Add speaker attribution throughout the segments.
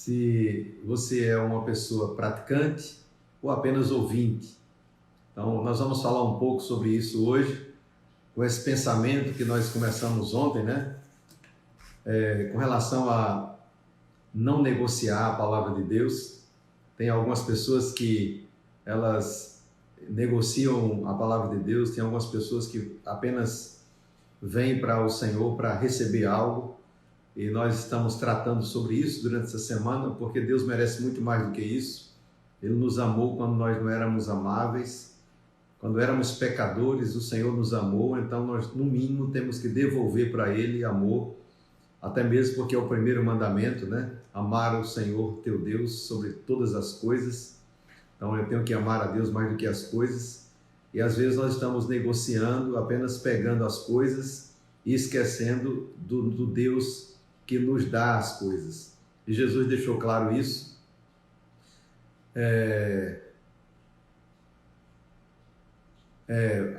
Speaker 1: se você é uma pessoa praticante ou apenas ouvinte. Então, nós vamos falar um pouco sobre isso hoje, com esse pensamento que nós começamos ontem, né? Com relação a não negociar a palavra de Deus. Tem algumas pessoas que elas negociam a palavra de Deus, tem algumas pessoas que apenas vêm para o Senhor para receber algo, e nós estamos tratando sobre isso durante essa semana, porque Deus merece muito mais do que isso. Ele nos amou quando nós não éramos amáveis, quando éramos pecadores, o Senhor nos amou, então nós, no mínimo, temos que devolver para Ele amor, até mesmo porque é o primeiro mandamento, né? Amar o Senhor teu Deus sobre todas as coisas. Então eu tenho que amar a Deus mais do que as coisas, e às vezes nós estamos negociando, apenas pegando as coisas e esquecendo do Deus que nos dá as coisas. E Jesus deixou claro isso.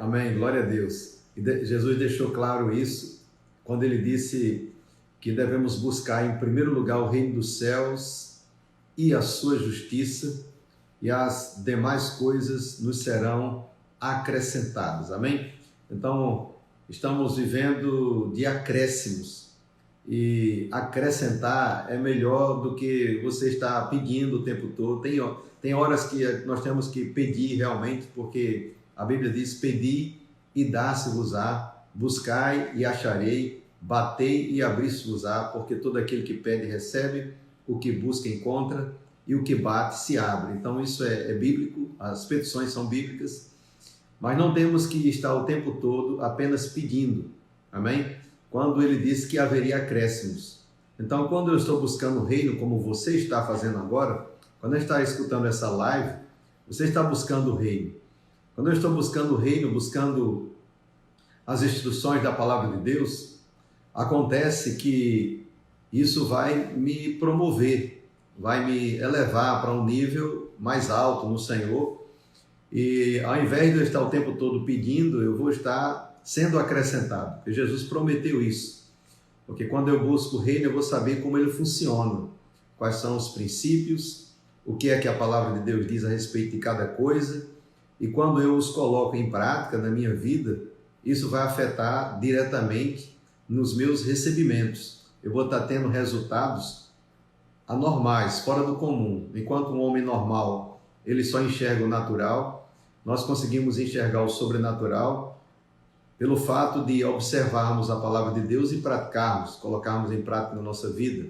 Speaker 1: Amém, glória a Deus. Jesus deixou claro isso quando ele disse que devemos buscar em primeiro lugar o reino dos céus e a sua justiça, e as demais coisas nos serão acrescentadas. Amém? Então, estamos vivendo de acréscimos, e acrescentar é melhor do que você estar pedindo o tempo todo. Tem horas que nós temos que pedir realmente, porque a Bíblia diz: pedi e dá-se-vos-á, buscai e acharei, batei e abri-se-vos-á, porque todo aquele que pede recebe, o que busca encontra, e o que bate se abre. Então isso é bíblico, as petições são bíblicas, mas não temos que estar o tempo todo apenas pedindo. Amém? Quando ele disse que haveria acréscimos. Então, quando eu estou buscando o reino, como você está fazendo agora, quando eu está escutando essa live, você está buscando o reino. Quando eu estou buscando o reino, buscando as instruções da palavra de Deus, acontece que isso vai me promover, vai me elevar para um nível mais alto no Senhor, e ao invés de eu estar o tempo todo pedindo, eu vou estar sendo acrescentado, porque Jesus prometeu isso. Porque quando eu busco o reino, eu vou saber como ele funciona, quais são os princípios, o que é que a palavra de Deus diz a respeito de cada coisa, e quando eu os coloco em prática na minha vida, isso vai afetar diretamente nos meus recebimentos. Eu vou estar tendo resultados anormais, fora do comum. Enquanto um homem normal, ele só enxerga o natural, nós conseguimos enxergar o sobrenatural pelo fato de observarmos a palavra de Deus e praticarmos, colocarmos em prática na nossa vida.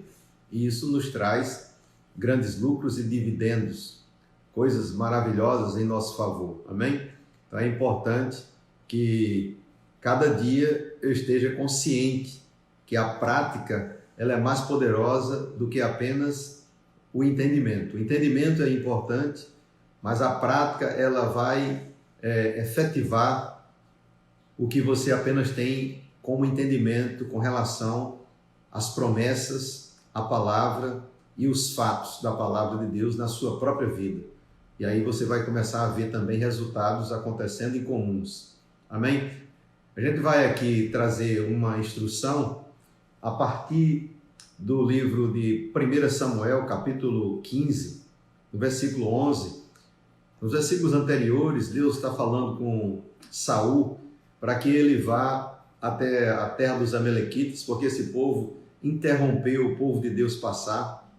Speaker 1: E isso nos traz grandes lucros e dividendos, coisas maravilhosas em nosso favor. Amém? Então é importante que cada dia eu esteja consciente que a prática ela é mais poderosa do que apenas o entendimento. O entendimento é importante, mas a prática ela vai efetivar o que você apenas tem como entendimento com relação às promessas, à palavra e os fatos da palavra de Deus na sua própria vida. E aí você vai começar a ver também resultados acontecendo incomuns. Amém? A gente vai aqui trazer uma instrução a partir do livro de 1 Samuel, capítulo 15, no versículo 11. Nos versículos anteriores, Deus está falando com Saul para que ele vá até a terra dos Amalequitas, porque esse povo interrompeu o povo de Deus passar,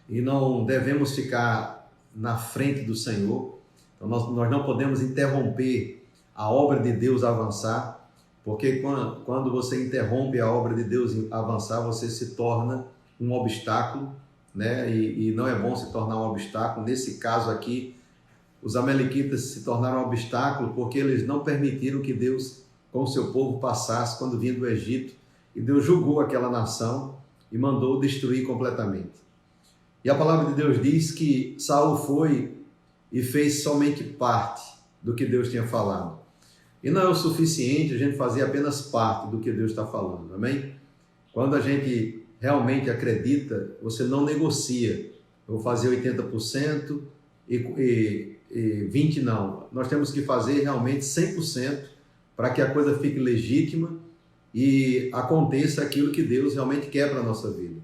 Speaker 1: e não devemos ficar na frente do Senhor. Então nós não podemos interromper a obra de Deus avançar, porque quando você interrompe a obra de Deus avançar, você se torna um obstáculo, né? E não é bom se tornar um obstáculo. Nesse caso aqui, os Amalequitas se tornaram um obstáculo porque eles não permitiram que Deus com o seu povo passasse quando vinha do Egito, e Deus julgou aquela nação e mandou destruir completamente. E a palavra de Deus diz que Saul foi e fez somente parte do que Deus tinha falado. E não é o suficiente a gente fazer apenas parte do que Deus está falando, amém? Quando a gente realmente acredita, você não negocia. Eu vou fazer 80% e 20% não. Nós temos que fazer realmente 100% para que a coisa fique legítima e aconteça aquilo que Deus realmente quer para a nossa vida.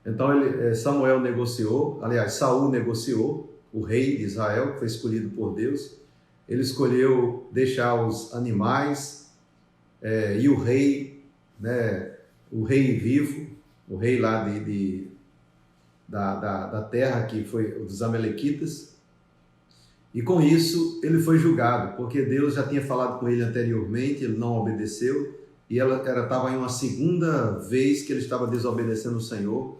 Speaker 1: Então Samuel negociou, aliás, Saul negociou, o rei de Israel, que foi escolhido por Deus. Ele escolheu deixar os animais e o rei, né, o rei vivo, o rei lá da terra que foi dos Amalequitas. E com isso ele foi julgado, porque Deus já tinha falado com ele anteriormente, ele não obedeceu, e ela estava em uma segunda vez que ele estava desobedecendo o Senhor,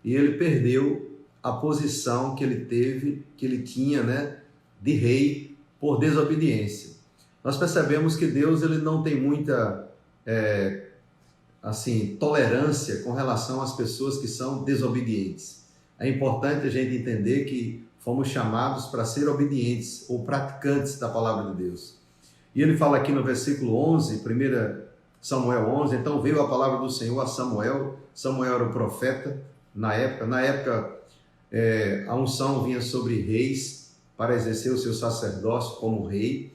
Speaker 1: e ele perdeu a posição que ele teve, que ele tinha, né, de rei por desobediência. Nós percebemos que Deus ele não tem muita tolerância com relação às pessoas que são desobedientes. É importante a gente entender que fomos chamados para ser obedientes ou praticantes da palavra de Deus. E ele fala aqui no versículo 11, 1 Samuel 11, então veio a palavra do Senhor a Samuel. Samuel era o profeta na época. Na época, a unção vinha sobre reis para exercer o seu sacerdócio como rei.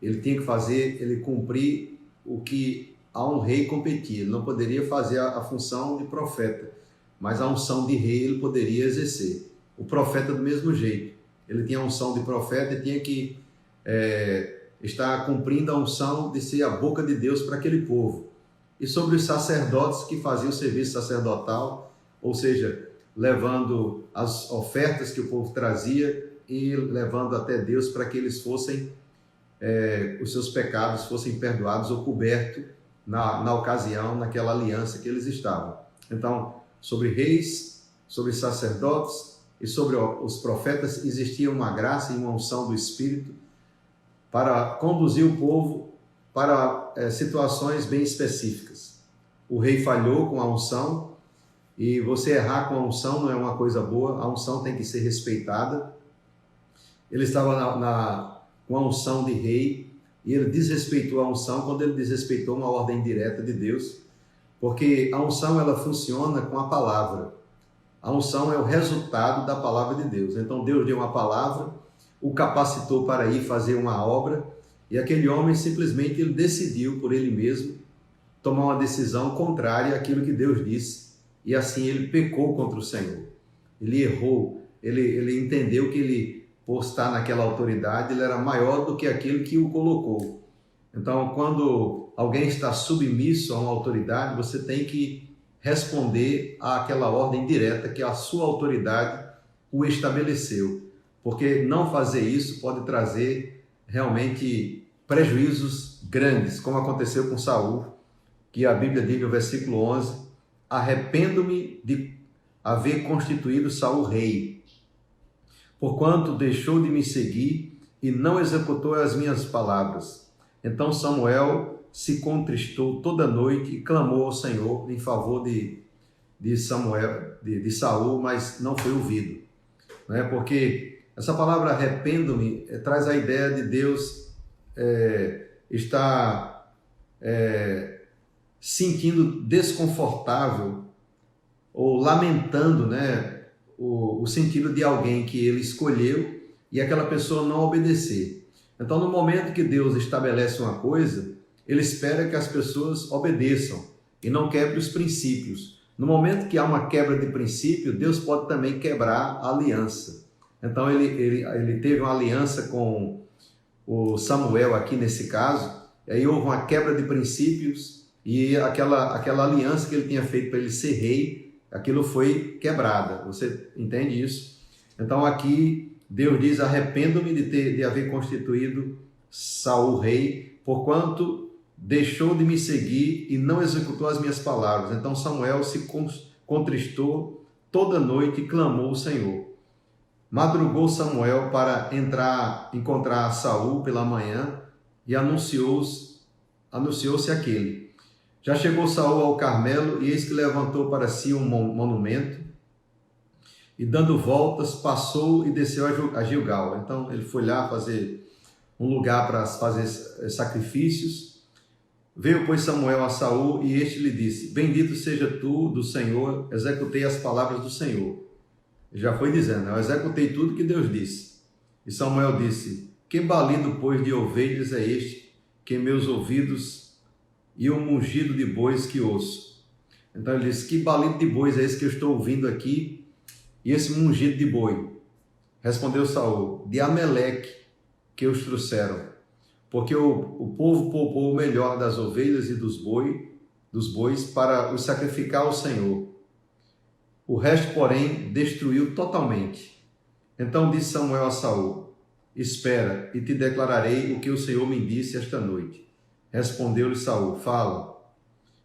Speaker 1: Ele tinha que ele cumprir o que a um rei competia. Ele não poderia fazer a função de profeta, mas a unção de rei ele poderia exercer. O profeta do mesmo jeito. Ele tinha a unção de profeta e tinha que estar cumprindo a unção de ser a boca de Deus para aquele povo. E sobre os sacerdotes que faziam o serviço sacerdotal, ou seja, levando as ofertas que o povo trazia e levando até Deus para que eles fossem, os seus pecados fossem perdoados ou cobertos na ocasião, naquela aliança que eles estavam. Então, sobre reis, sobre sacerdotes e sobre os profetas existia uma graça e uma unção do Espírito para conduzir o povo para situações bem específicas. O rei falhou com a unção, e você errar com a unção não é uma coisa boa, a unção tem que ser respeitada. Ele estava com a unção de rei, e ele desrespeitou a unção quando ele desrespeitou uma ordem direta de Deus, porque a unção ela funciona com a palavra. A unção é o resultado da palavra de Deus. Então Deus deu uma palavra, o capacitou para ir fazer uma obra, e aquele homem simplesmente ele decidiu por ele mesmo tomar uma decisão contrária àquilo que Deus disse, e assim ele pecou contra o Senhor. Ele errou, ele entendeu que ele, por estar naquela autoridade, ele era maior do que aquele que o colocou. Então, quando alguém está submisso a uma autoridade, você tem que responder àquela ordem direta que a sua autoridade o estabeleceu. Porque não fazer isso pode trazer realmente prejuízos grandes, como aconteceu com Saul, que a Bíblia diz no versículo 11, arrependo-me de haver constituído Saul rei, porquanto deixou de me seguir e não executou as minhas palavras. Então Samuel se contristou toda noite e clamou ao Senhor em favor de Saul, mas não foi ouvido. Porque essa palavra arrependo-me traz a ideia de Deus estar sentindo desconfortável ou lamentando, o sentido de alguém que ele escolheu e aquela pessoa não obedecer. Então, no momento que Deus estabelece uma coisa, ele espera que as pessoas obedeçam e não quebre os princípios. No momento que há uma quebra de princípio, Deus pode também quebrar a aliança. Então, ele teve uma aliança com o Samuel aqui nesse caso, e aí houve uma quebra de princípios e aquela aliança que ele tinha feito para ele ser rei, aquilo foi quebrada. Você entende isso? Então, aqui Deus diz, arrependo-me de haver constituído Saul rei, porquanto deixou de me seguir e não executou as minhas palavras. Então Samuel se contristou toda noite e clamou ao Senhor. Madrugou Samuel para encontrar Saul pela manhã e anunciou-se aquele. Já chegou Saul ao Carmelo e eis que levantou para si um monumento e dando voltas passou e desceu a Gilgal. Então ele foi lá fazer um lugar para fazer sacrifícios. Veio, pois, Samuel a Saul e este lhe disse, bendito seja tu do Senhor, executei as palavras do Senhor. Ele já foi dizendo, eu executei tudo que Deus disse. E Samuel disse, que balido, pois, de ovelhas é este, que meus ouvidos e o mugido de bois que ouço? Então ele disse: que balido de bois é esse que eu estou ouvindo aqui, e esse mungido de boi? Respondeu Saul: de Ameleque que os trouxeram, porque o povo poupou o melhor das ovelhas e dos bois para os sacrificar ao Senhor. O resto, porém, destruiu totalmente. Então disse Samuel a Saul: espera, e te declararei o que o Senhor me disse esta noite. Respondeu-lhe Saul: fala.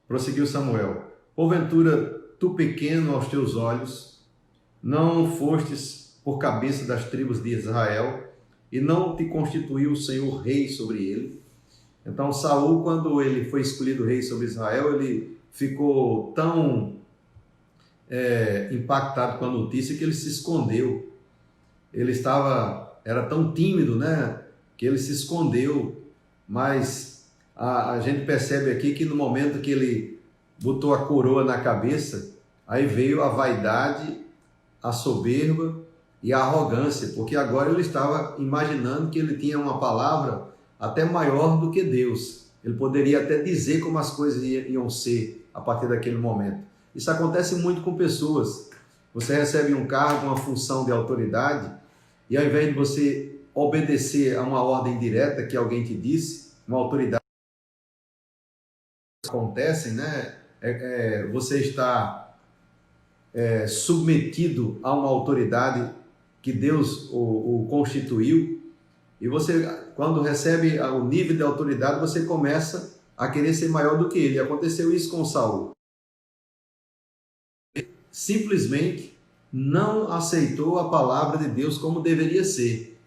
Speaker 1: Prosseguiu Samuel: porventura, tu pequeno aos teus olhos, não fostes por cabeça das tribos de Israel, e não te constituiu o Senhor rei sobre ele? Então Saul, quando ele foi escolhido rei sobre Israel, ele ficou tão impactado com a notícia que ele se escondeu. Ele era tão tímido, né, que ele se escondeu. Mas a gente percebe aqui que no momento que ele botou a coroa na cabeça, aí veio a vaidade, a soberba e a arrogância, porque agora ele estava imaginando que ele tinha uma palavra até maior do que Deus. Ele poderia até dizer como as coisas iam ser a partir daquele momento. Isso acontece muito com pessoas. Você recebe um cargo, uma função de autoridade, e ao invés de você obedecer a uma ordem direta que alguém te disse, uma autoridade acontecem, né? Você está submetido a uma autoridade que Deus o constituiu, e você, quando recebe o nível de autoridade, você começa a querer ser maior do que ele. Aconteceu isso com Saul. Simplesmente não aceitou a palavra de Deus como deveria ser.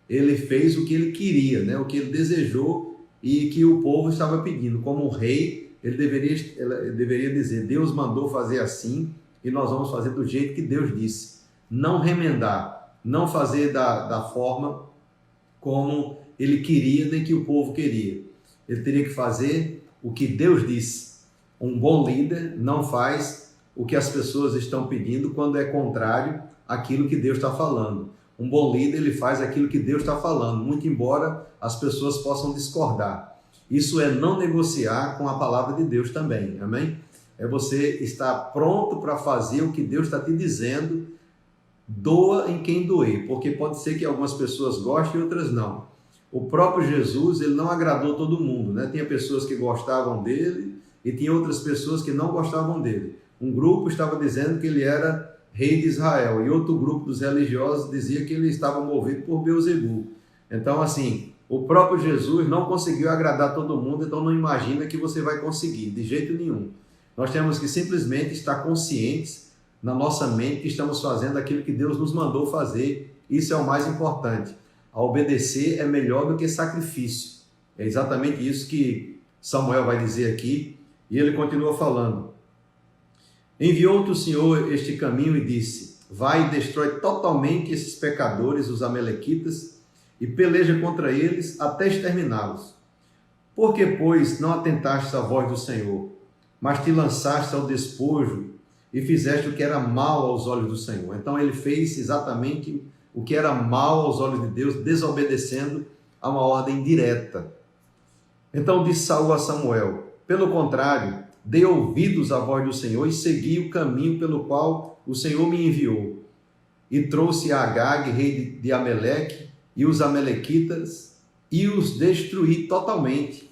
Speaker 1: Ele fez o que ele queria, né? O que ele desejou e que o povo estava pedindo. Como rei, ele deveria dizer: Deus mandou fazer assim e nós vamos fazer do jeito que Deus disse. Não remendar, não fazer da forma como ele queria, nem que o povo queria. Ele teria que fazer o que Deus disse. Um bom líder não faz o que as pessoas estão pedindo quando é contrário àquilo que Deus está falando. Um bom líder, ele faz aquilo que Deus está falando, muito embora as pessoas possam discordar. Isso é não negociar com a palavra de Deus também, amém? É você estar pronto para fazer o que Deus está te dizendo, doa em quem doer, porque pode ser que algumas pessoas gostem e outras não. O próprio Jesus, ele não agradou todo mundo, né? Tinha pessoas que gostavam dele e tinha outras pessoas que não gostavam dele. Um grupo estava dizendo que ele era rei de Israel, e outro grupo dos religiosos dizia que ele estava movido por Beelzebul. Então, assim, o próprio Jesus não conseguiu agradar todo mundo, então não imagina que você vai conseguir, de jeito nenhum. Nós temos que simplesmente estar conscientes na nossa mente que estamos fazendo aquilo que Deus nos mandou fazer. Isso é o mais importante. A obedecer é melhor do que sacrifício. É exatamente isso que Samuel vai dizer aqui, e ele continua falando. Enviou-te o Senhor este caminho e disse: vai e destrói totalmente esses pecadores, os amalequitas, e peleja contra eles até exterminá-los. Por que, pois, não atentaste à voz do Senhor, mas te lançaste ao despojo e fizeste o que era mal aos olhos do Senhor? Então ele fez exatamente o que era mal aos olhos de Deus, desobedecendo a uma ordem direta. Então disse Saul a Samuel: pelo contrário, dei ouvidos à voz do Senhor e segui o caminho pelo qual o Senhor me enviou. E trouxe a Agag, rei de Ameleque, e os amalequitas, e os destruí totalmente.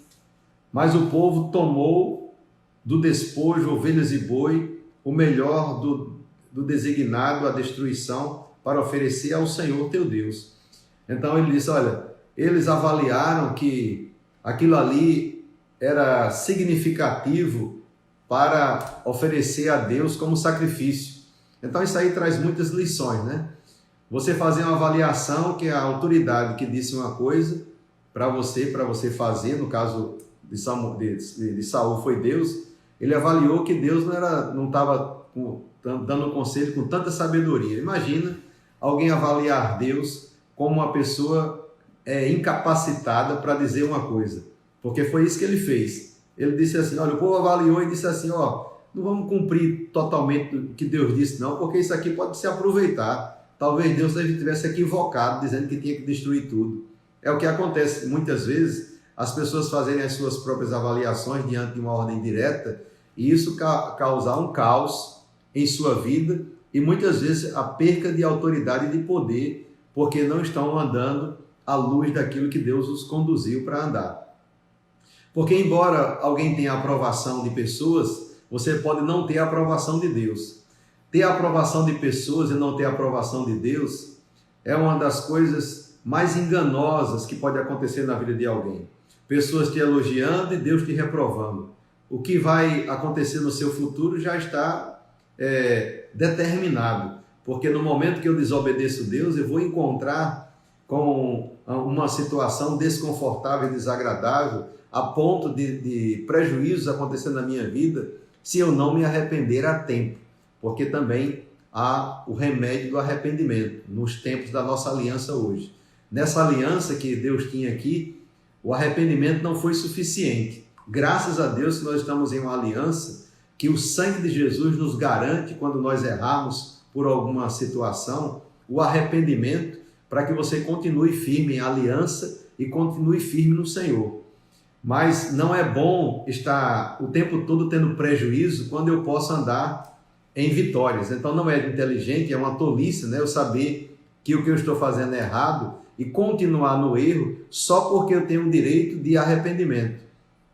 Speaker 1: Mas o povo tomou do despojo ovelhas e boi, o melhor do designado à destruição, para oferecer ao Senhor teu Deus. Então ele disse: olha, eles avaliaram que aquilo ali era significativo para oferecer a Deus como sacrifício. Então isso aí traz muitas lições, né? Você fazer uma avaliação que a autoridade que disse uma coisa para você fazer, no caso de Saul foi Deus, ele avaliou que Deus não estava dando conselho com tanta sabedoria. Imagina alguém avaliar Deus como uma pessoa incapacitada para dizer uma coisa, porque foi isso que ele fez. Ele disse assim: olha, o povo avaliou e disse assim: ó, não vamos cumprir totalmente o que Deus disse não, porque isso aqui pode se aproveitar. Talvez Deus estivesse equivocado, dizendo que tinha que destruir tudo. É o que acontece muitas vezes, as pessoas fazerem as suas próprias avaliações diante de uma ordem direta, e isso causar um caos em sua vida e muitas vezes a perca de autoridade e de poder, porque não estão andando à luz daquilo que Deus os conduziu para andar. Porque embora alguém tenha a aprovação de pessoas, você pode não ter a aprovação de Deus. Ter a aprovação de pessoas e não ter a aprovação de Deus é uma das coisas mais enganosas que pode acontecer na vida de alguém. Pessoas te elogiando e Deus te reprovando. O que vai acontecer no seu futuro já está determinado, porque no momento que eu desobedeço Deus, eu vou encontrar com uma situação desconfortável e desagradável, a ponto de prejuízos acontecendo na minha vida, se eu não me arrepender a tempo, porque também há o remédio do arrependimento nos tempos da nossa aliança hoje. Nessa aliança que Deus tinha aqui, o arrependimento não foi suficiente. Graças a Deus que nós estamos em uma aliança que o sangue de Jesus nos garante, quando nós errarmos por alguma situação, o arrependimento, para que você continue firme em aliança e continue firme no Senhor. Mas não é bom estar o tempo todo tendo prejuízo quando eu posso andar em vitórias. Então não é inteligente, é uma tolice, né? Eu saber que o que eu estou fazendo é errado e continuar no erro só porque eu tenho o direito de arrependimento.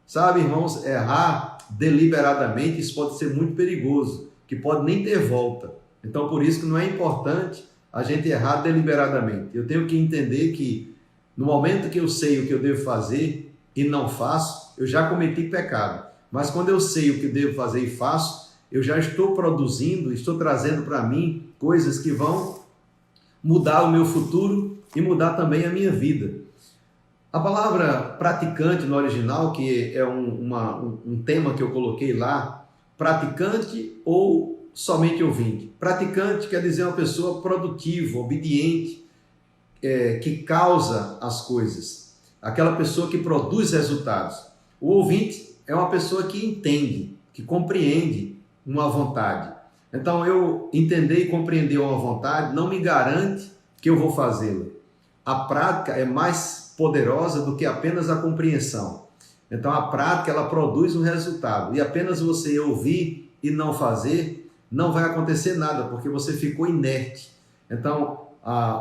Speaker 1: Sabe, irmãos, errar deliberadamente, isso pode ser muito perigoso, que pode nem ter volta. Então por isso que não é importante a gente errar deliberadamente. Eu tenho que entender que no momento que eu sei o que eu devo fazer e não faço, eu já cometi pecado. Mas quando eu sei o que eu devo fazer e faço, eu já estou produzindo, estou trazendo para mim coisas que vão mudar o meu futuro e mudar também a minha vida. A palavra praticante no original, que é um tema que eu coloquei lá, praticante ou somente ouvinte. Praticante quer dizer uma pessoa produtiva, obediente, que causa as coisas. Aquela pessoa que produz resultados. O ouvinte é uma pessoa que entende, que compreende uma vontade. Então, eu entender e compreender uma vontade não me garante que eu vou fazê-la. A prática é mais poderosa do que apenas a compreensão. Então, a prática, ela produz um resultado. E apenas você ouvir e não fazer, não vai acontecer nada, porque você ficou inerte. Então,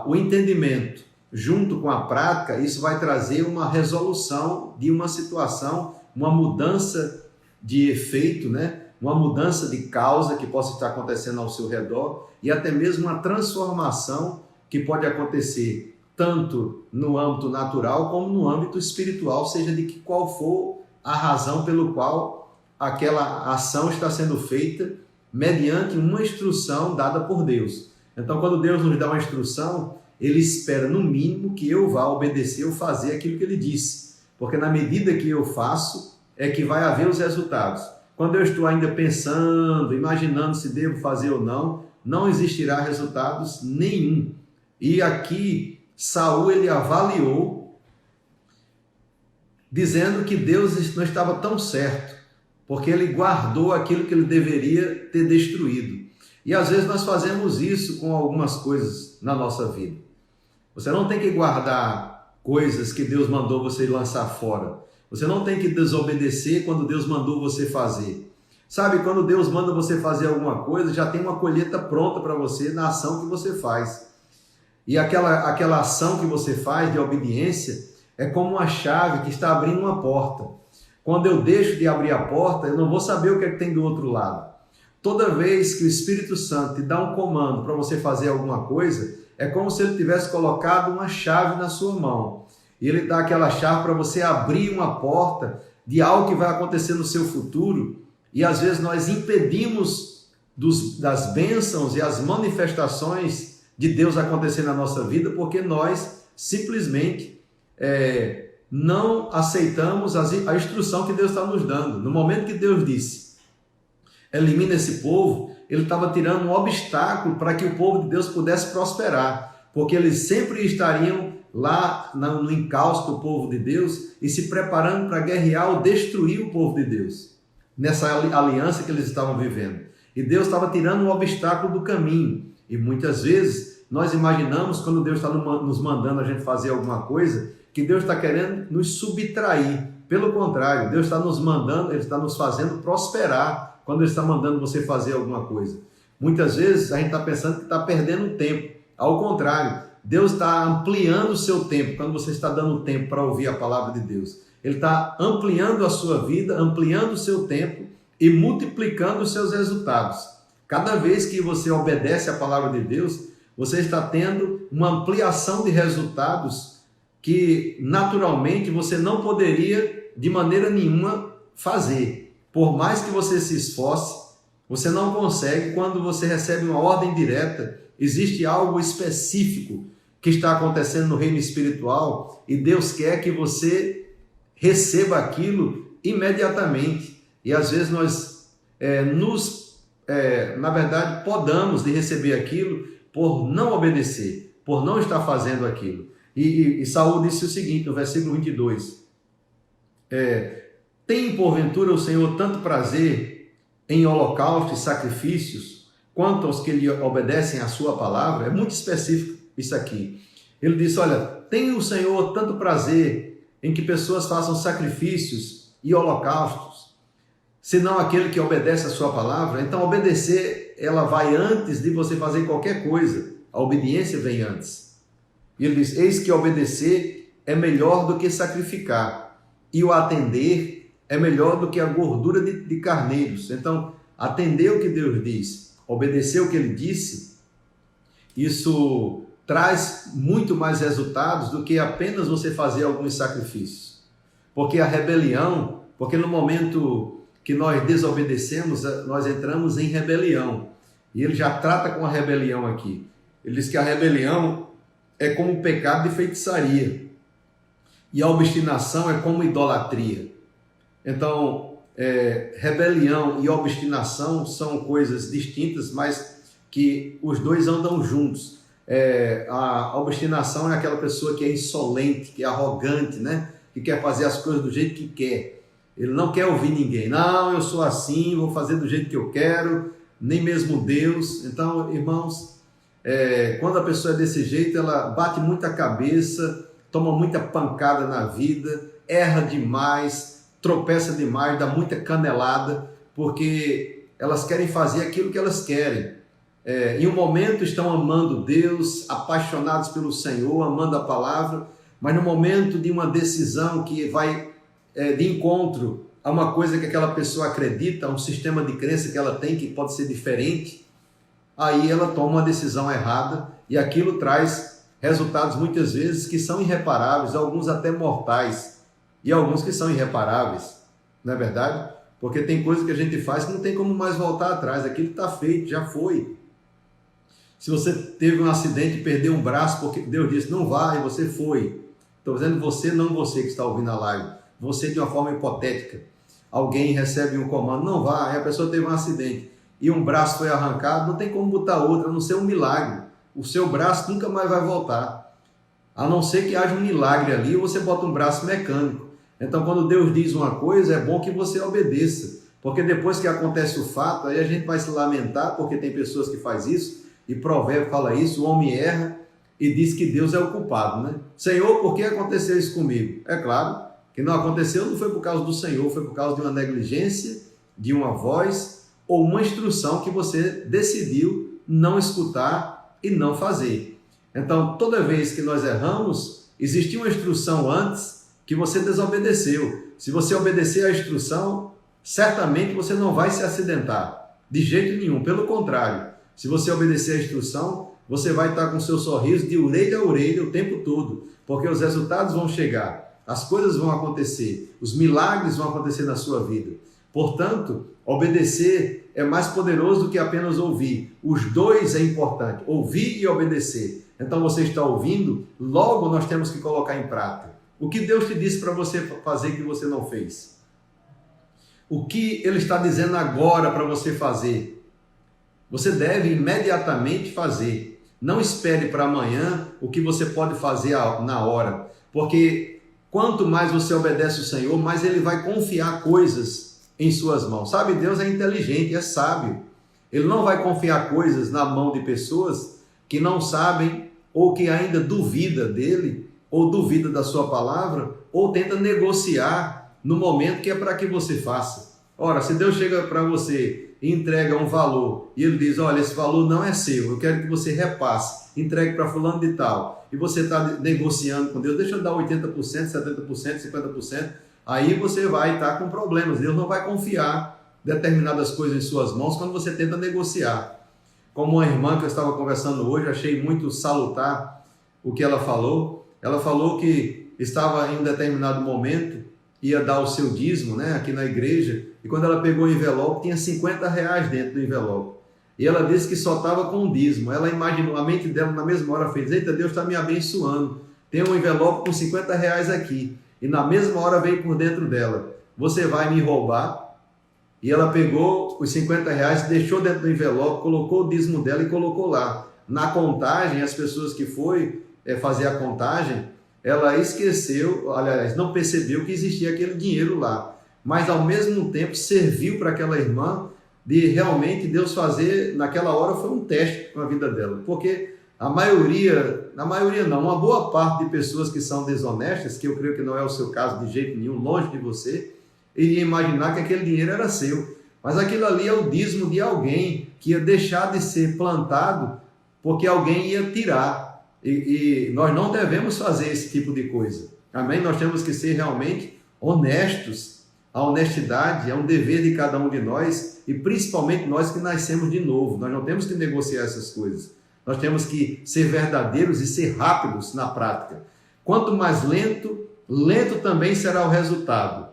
Speaker 1: o entendimento junto com a prática, isso vai trazer uma resolução de uma situação, uma mudança de efeito, né? Uma mudança de causa que possa estar acontecendo ao seu redor e até mesmo uma transformação que pode acontecer tanto no âmbito natural como no âmbito espiritual, seja de que qual for a razão pelo qual aquela ação está sendo feita mediante uma instrução dada por Deus. Então, quando Deus nos dá uma instrução, Ele espera, no mínimo, que eu vá obedecer ou fazer aquilo que Ele disse. Porque na medida que eu faço, é que vai haver os resultados. Quando eu estou ainda pensando, imaginando se devo fazer ou não, não existirá resultados nenhum. E aqui, Saul, ele avaliou, dizendo que Deus não estava tão certo, porque ele guardou aquilo que ele deveria ter destruído. E às vezes nós fazemos isso com algumas coisas na nossa vida. Você não tem que guardar coisas que Deus mandou você lançar fora. Você não tem que desobedecer quando Deus mandou você fazer. Sabe, quando Deus manda você fazer alguma coisa, já tem uma colheita pronta para você na ação que você faz. E aquela ação que você faz de obediência é como uma chave que está abrindo uma porta. Quando eu deixo de abrir a porta, eu não vou saber o que é que tem do outro lado. Toda vez que o Espírito Santo te dá um comando para você fazer alguma coisa, é como se ele tivesse colocado uma chave na sua mão. E ele dá aquela chave para você abrir uma porta de algo que vai acontecer no seu futuro. E às vezes nós impedimos das bênçãos e as manifestações de Deus acontecer na nossa vida, porque nós simplesmente não aceitamos a instrução que Deus está nos dando. No momento que Deus disse, elimina esse povo, ele estava tirando um obstáculo para que o povo de Deus pudesse prosperar, porque eles sempre estariam lá no encalço do povo de Deus e se preparando para guerrear ou destruir o povo de Deus, nessa aliança que eles estavam vivendo. E Deus estava tirando um obstáculo do caminho. E muitas vezes nós imaginamos, quando Deus está nos mandando a gente fazer alguma coisa, que Deus está querendo nos subtrair Pelo contrário, Deus está nos mandando, Ele está nos fazendo prosperar quando Ele está mandando você fazer alguma coisa. Muitas vezes a gente está pensando que está perdendo tempo. Ao contrário, Deus está ampliando o seu tempo quando você está dando tempo para ouvir a palavra de Deus. Ele está ampliando a sua vida, ampliando o seu tempo e multiplicando os seus resultados. Cada vez que você obedece à palavra de Deus, você está tendo uma ampliação de resultados que naturalmente você não poderia de maneira nenhuma fazer. Por mais que você se esforce, você não consegue. Quando você recebe uma ordem direta, existe algo específico que está acontecendo no reino espiritual e Deus quer que você receba aquilo imediatamente. E às vezes nós na verdade, podamos de receber aquilo por não obedecer, por não estar fazendo aquilo. E Saul disse o seguinte, no versículo 22, tem porventura o Senhor tanto prazer em holocaustos e sacrifícios, quanto aos que lhe obedecem à sua palavra? É muito específico isso aqui. Ele disse, olha, tem o Senhor tanto prazer em que pessoas façam sacrifícios e holocaustos, senão aquele que obedece à sua palavra? Então obedecer, ela vai antes de você fazer qualquer coisa. A obediência vem antes. E ele diz, eis que obedecer é melhor do que sacrificar, e o atender é melhor do que a gordura de carneiros. Então, atender o que Deus diz, obedecer o que Ele disse, isso traz muito mais resultados do que apenas você fazer alguns sacrifícios. Porque a rebelião, porque no momento que nós desobedecemos, nós entramos em rebelião. E ele já trata com a rebelião aqui. Ele diz que a rebelião é como um pecado de feitiçaria. E a obstinação é como idolatria. Então, rebelião e obstinação são coisas distintas, mas que os dois andam juntos. A obstinação é aquela pessoa que é insolente, que é arrogante, né? Que quer fazer as coisas do jeito que quer. Ele não quer ouvir ninguém. Não, eu sou assim, vou fazer do jeito que eu quero, nem mesmo Deus. Então, irmãos, quando a pessoa é desse jeito, ela bate muita cabeça, toma muita pancada na vida, erra demais, tropeça demais, dá muita canelada, porque elas querem fazer aquilo que elas querem. Em um momento estão amando Deus, apaixonados pelo Senhor, amando a palavra, mas no momento de uma decisão que vai de encontro a uma coisa que aquela pessoa acredita, a um sistema de crença que ela tem que pode ser diferente, aí ela toma uma decisão errada e aquilo traz resultados muitas vezes que são irreparáveis, alguns até mortais, e alguns que são irreparáveis, não é verdade? Porque tem coisa que a gente faz que não tem como mais voltar atrás, aquilo está feito, já foi. Se você teve um acidente e perdeu um braço porque Deus disse, não vai, você foi. Estou dizendo você, não você que está ouvindo a live, você de uma forma hipotética. Alguém recebe um comando, não vai, a pessoa teve um acidente e um braço foi arrancado, não tem como botar outro, a não ser um milagre. O seu braço nunca mais vai voltar. A não ser que haja um milagre ali, você bota um braço mecânico. Então, quando Deus diz uma coisa, é bom que você obedeça. Porque depois que acontece o fato, aí a gente vai se lamentar, porque tem pessoas que fazem isso, e Provérbio fala isso, o homem erra e diz que Deus é o culpado, né? Senhor, por que aconteceu isso comigo? É claro que não aconteceu, não foi por causa do Senhor, foi por causa de uma negligência, de uma voz, ou uma instrução que você decidiu não escutar e não fazer. Então, toda vez que nós erramos, existe uma instrução antes que você desobedeceu. Se você obedecer à instrução, certamente você não vai se acidentar, de jeito nenhum. Pelo contrário, se você obedecer à instrução, você vai estar com o seu sorriso de orelha a orelha o tempo todo, porque os resultados vão chegar, as coisas vão acontecer, os milagres vão acontecer na sua vida. Portanto, obedecer é mais poderoso do que apenas ouvir. Os dois é importante, ouvir e obedecer. Então você está ouvindo, logo nós temos que colocar em prática. O que Deus te disse para você fazer que você não fez? O que Ele está dizendo agora para você fazer? Você deve imediatamente fazer. Não espere para amanhã o que você pode fazer na hora. Porque quanto mais você obedece o Senhor, mais Ele vai confiar coisas em suas mãos. Sabe, Deus é inteligente, é sábio. Ele não vai confiar coisas na mão de pessoas que não sabem ou que ainda duvida dele, ou duvida da sua palavra, ou tenta negociar no momento que é para que você faça. Ora, se Deus chega para você e entrega um valor, e Ele diz, olha, esse valor não é seu, eu quero que você repasse, entregue para fulano de tal, e você está negociando com Deus, deixa eu dar 80%, 70%, 50%, aí você vai estar com problemas. Deus não vai confiar determinadas coisas em suas mãos quando você tenta negociar. Como uma irmã que eu estava conversando hoje, achei muito salutar o que ela falou. Ela falou que estava em um determinado momento, ia dar o seu dízimo, né, aqui na igreja, e quando ela pegou o envelope, tinha R$50 dentro do envelope. E ela disse que só estava com o dízimo. Ela imaginou, a mente dela na mesma hora fez, eita, Deus está me abençoando, tem um envelope com R$50 aqui. E na mesma hora veio por dentro dela, você vai me roubar? E ela pegou os R$50, deixou dentro do envelope, colocou o dízimo dela e colocou lá. Na contagem, as pessoas que foi fazer a contagem, ela esqueceu, aliás, não percebeu que existia aquele dinheiro lá. Mas ao mesmo tempo serviu para aquela irmã de realmente Deus fazer, naquela hora foi um teste com a vida dela. Porque a maioria não, uma boa parte de pessoas que são desonestas, que eu creio que não é o seu caso de jeito nenhum, longe de você, iria imaginar que aquele dinheiro era seu. Mas aquilo ali é o dízimo de alguém que ia deixar de ser plantado porque alguém ia tirar. E nós não devemos fazer esse tipo de coisa. Amém? Nós temos que ser realmente honestos. A honestidade é um dever de cada um de nós, e principalmente nós que nascemos de novo. Nós não temos que negociar essas coisas. Nós temos que ser verdadeiros e ser rápidos na prática. Quanto mais lento, lento também será o resultado.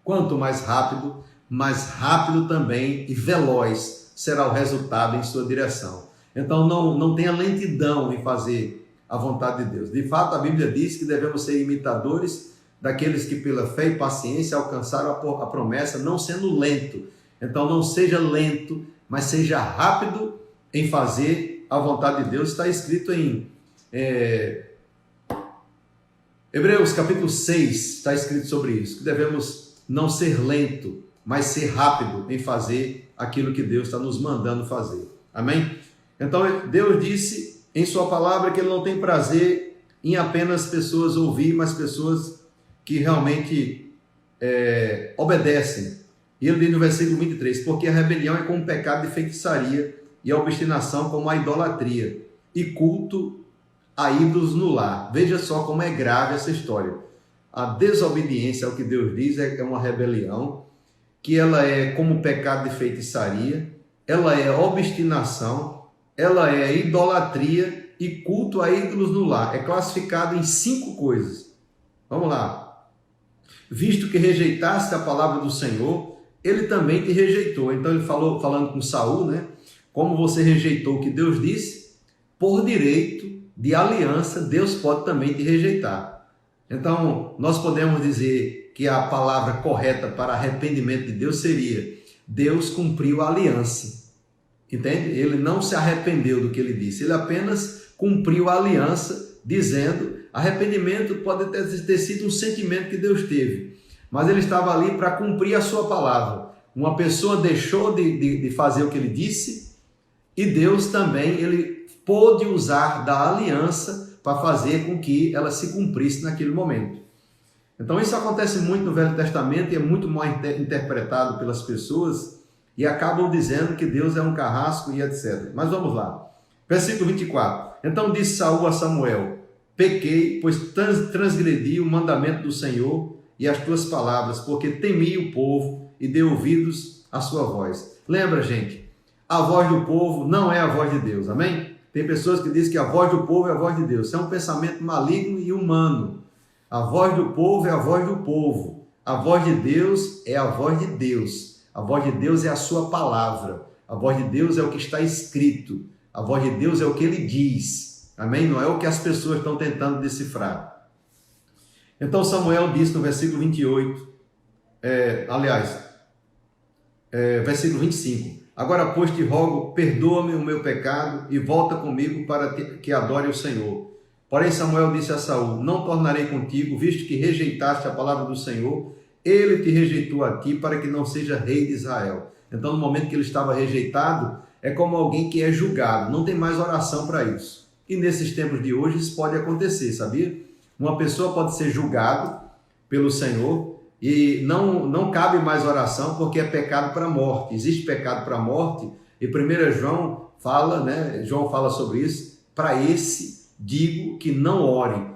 Speaker 1: Quanto mais rápido também e veloz será o resultado em sua direção. Então não tenha lentidão em fazer a vontade de Deus. De fato, a Bíblia diz que devemos ser imitadores daqueles que pela fé e paciência alcançaram a promessa, não sendo lento. Então não seja lento, mas seja rápido em fazer a vontade de Deus. Está escrito em Hebreus capítulo 6, está escrito sobre isso, que devemos não ser lento, mas ser rápido em fazer aquilo que Deus está nos mandando fazer. Amém? Então Deus disse em sua palavra que Ele não tem prazer em apenas pessoas ouvir, mas pessoas que realmente obedecem. E Ele diz no versículo 23, porque a rebelião é como um pecado de feitiçaria, e a obstinação como a idolatria, e culto a ídolos no lar. Veja só como é grave essa história. A desobediência ao que Deus diz é uma rebelião, que ela é como pecado de feitiçaria, ela é obstinação, ela é idolatria e culto a ídolos no lar. É classificado em 5 coisas. Vamos lá. Visto que rejeitaste a palavra do Senhor, Ele também te rejeitou. Então ele falou, falando com Saul, né? Como você rejeitou o que Deus disse, por direito de aliança, Deus pode também te rejeitar. Então, nós podemos dizer que a palavra correta para arrependimento de Deus seria: Deus cumpriu a aliança. Entende? Ele não se arrependeu do que ele disse, ele apenas cumpriu a aliança, dizendo, arrependimento pode ter sido um sentimento que Deus teve, mas ele estava ali para cumprir a sua palavra. Uma pessoa deixou de fazer o que ele disse, e Deus também, ele pôde usar da aliança para fazer com que ela se cumprisse naquele momento. Então isso acontece muito no Velho Testamento e é muito mal interpretado pelas pessoas e acabam dizendo que Deus é um carrasco e etc. Mas vamos lá. Versículo 24. Então disse Saul a Samuel: pequei, pois transgredi o mandamento do Senhor e as tuas palavras, porque temi o povo e dei ouvidos à sua voz. Lembra, gente, a voz do povo não é a voz de Deus, amém? Tem pessoas que dizem que a voz do povo é a voz de Deus. Isso é um pensamento maligno e humano. A voz do povo é a voz do povo. A voz de Deus é a voz de Deus. A voz de Deus é a sua palavra. A voz de Deus é o que está escrito. A voz de Deus é o que ele diz. Amém? Não é o que as pessoas estão tentando decifrar. Então Samuel disse no versículo 28, versículo 25. Agora, pois, te rogo, perdoa-me o meu pecado e volta comigo para que adore o Senhor. Porém, Samuel disse a Saul: não tornarei contigo, visto que rejeitaste a palavra do Senhor. Ele te rejeitou a ti para que não seja rei de Israel. Então, no momento que ele estava rejeitado, é como alguém que é julgado. Não tem mais oração para isso. E nesses tempos de hoje, isso pode acontecer, sabia? Uma pessoa pode ser julgada pelo Senhor E não cabe mais oração porque é pecado para a morte. Existe pecado para a morte e 1 João fala, né? João fala sobre isso. Para esse digo que não orem.